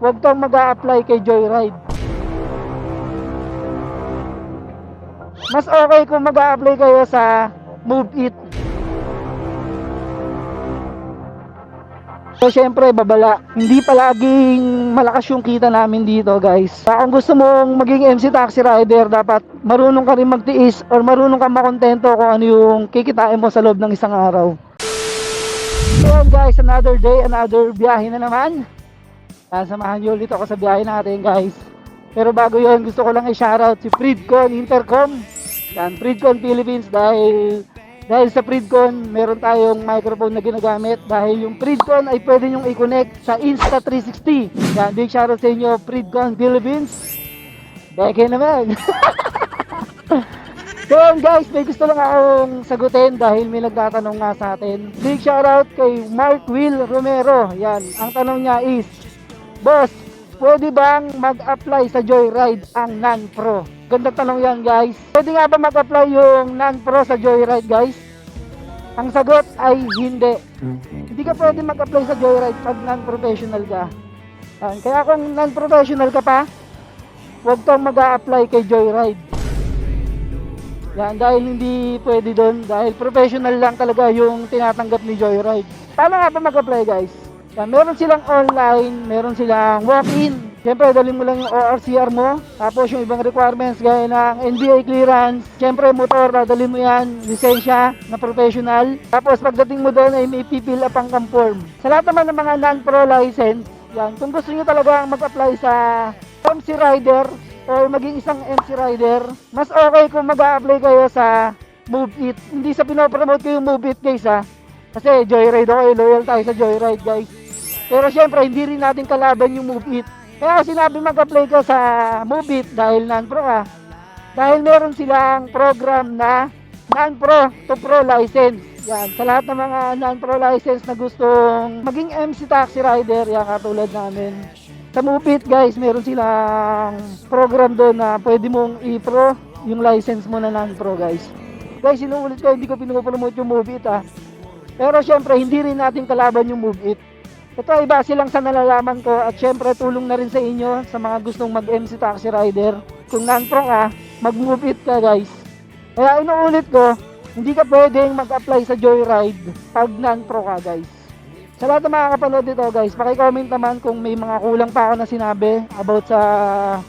huwag kang mag-a-apply kay Joyride. Mas okay kung mag-a-apply kayo sa Move It. So syempre babala, hindi palaging malakas yung kita namin dito guys. Kung gusto mong maging MC taxi rider, dapat marunong ka rin magtiis or marunong ka makontento kung ano yung kikitain mo sa loob ng isang araw. So guys, another day, another biyahe na naman. Samahan niyo ulit ako sa biyahe natin guys. Pero bago yun, gusto ko lang i-shoutout si Fridcon Intercom. Yan, Fridcon Philippines, dahil sa Fridcon, meron tayong microphone na ginagamit. Dahil yung Fridcon ay pwede nyong i-connect sa Insta360. Yan, big shoutout sa inyo, Fridcon Philippines. Beke naman. So guys, may gusto lang akong sagutin dahil may nagtatanong nga sa atin. Big shoutout kay Mark Will Romero. Yan, ang tanong niya is, Boss, pwede bang mag-apply sa Joyride ang non-pro? Gandang tanong yan guys. Pwede nga ba mag-apply yung non-pro sa Joyride guys? Ang sagot ay hindi. Hindi ka pwede mag-apply sa Joyride pag non-professional ka. Kaya kung non-professional ka pa, huwag kang mag-a-apply kay Joyride. Yan, dahil hindi pwede doon. Dahil professional lang talaga yung tinatanggap ni Joyride. Paano nga ba mag-apply guys? Yan, meron silang online, meron silang walk-in. Siyempre, dalhin mo lang yung ORCR mo. Tapos yung ibang requirements gaya ng NBI clearance. Siyempre, motor, dadalhin mo yan, lisensya na professional. Tapos pagdating mo doon ay may pipil up ang form. Sa lahat naman ng mga non-pro license, yan, kung gusto nyo talaga mag-apply sa MC Rider o maging isang MC Rider, mas okay kung mag-a-apply kayo sa Move It. Hindi sa pinopromote ko yung Move It guys ha. Kasi Joyride ako, loyal tayo sa Joyride guys. Pero syempre, hindi rin natin kalaban yung Move It. Kaya sinabi mag-apply ka sa Move It dahil non-pro ka. Dahil meron silang program na non-pro to pro license. Yan, sa lahat ng mga non-pro license na gustong maging MC taxi rider, yan katulad namin. Sa Move It guys, meron silang program doon na pwede mong i-pro yung license mo na non-pro guys. Guys, inuulit ko, hindi ko pinupromote yung Move It ha. Pero syempre, hindi rin natin kalaban yung Move It. Ito ay base lang sa nalalaman ko at syempre tulong na rin sa inyo sa mga gustong mag-MC taxi rider. Kung non-pro ka, mag-Move It ka guys. Kaya inuulit ko, hindi ka pwedeng mag-apply sa Joyride pag non-pro ka guys. Sa lahat ng mga kapanood dito guys, paki-comment naman kung may mga kulang pa ako na sinabi about sa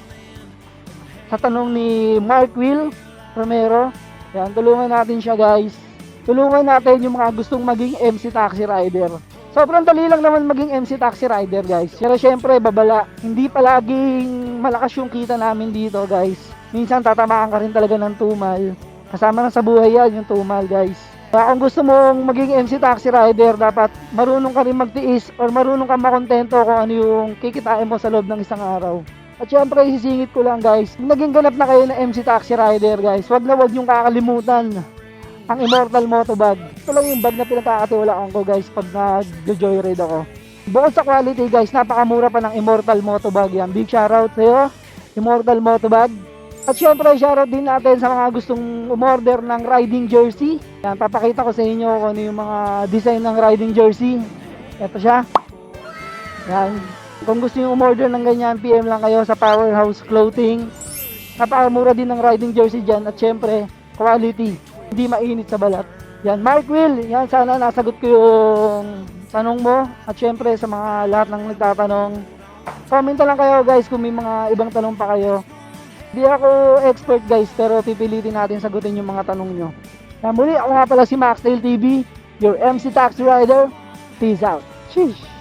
tanong ni Mark Will Romero. Yan, tulungan natin siya guys. Tulungan natin yung mga gustong maging MC taxi rider. Sobrang dali lang naman maging MC taxi rider guys. Pero syempre babala, hindi palaging malakas yung kita namin dito guys. Minsan tatamaan ka rin talaga ng tumal. Kasama na sa buhay yan yung tumal guys. Kaya kung gusto mong maging MC taxi rider, dapat marunong ka rin magtiis or marunong ka makontento kung ano yung kikitain mo sa loob ng isang araw. At syempre isisingit ko lang guys, kung naging ganap na kayo na MC taxi rider guys, wag na wag yung kakalimutan ang Immortal Motobag. Ito lang yung bag na pinagkakatiwalaan ko guys pag nag-joyride ako. Bukod sa quality guys, napakamura pa ng Immortal Motobag yan. Big shoutout sa'yo, Immortal Motobag. At syempre shoutout din natin sa mga gustong umorder ng riding jersey. Yan, papakita ko sa inyo kung ano yung mga design ng riding jersey. Ito siya. Yan. Kung gusto nyo umorder ng ganyan, PM lang kayo sa Powerhouse Clothing. Napakamura din ng riding jersey dyan. At syempre, quality. Hindi mainit sa balat. Yan, Mark Will, yan, sana nasagot ko yung tanong mo. At syempre sa mga lahat ng nagtatanong, comment lang kayo guys kung may mga ibang tanong pa kayo. Hindi ako expert guys, pero pipilitin natin sagutin yung mga tanong nyo. Yan, muli ako nga pala si Maxtail TV, your MC Taxi Rider. Peace out. Sheesh.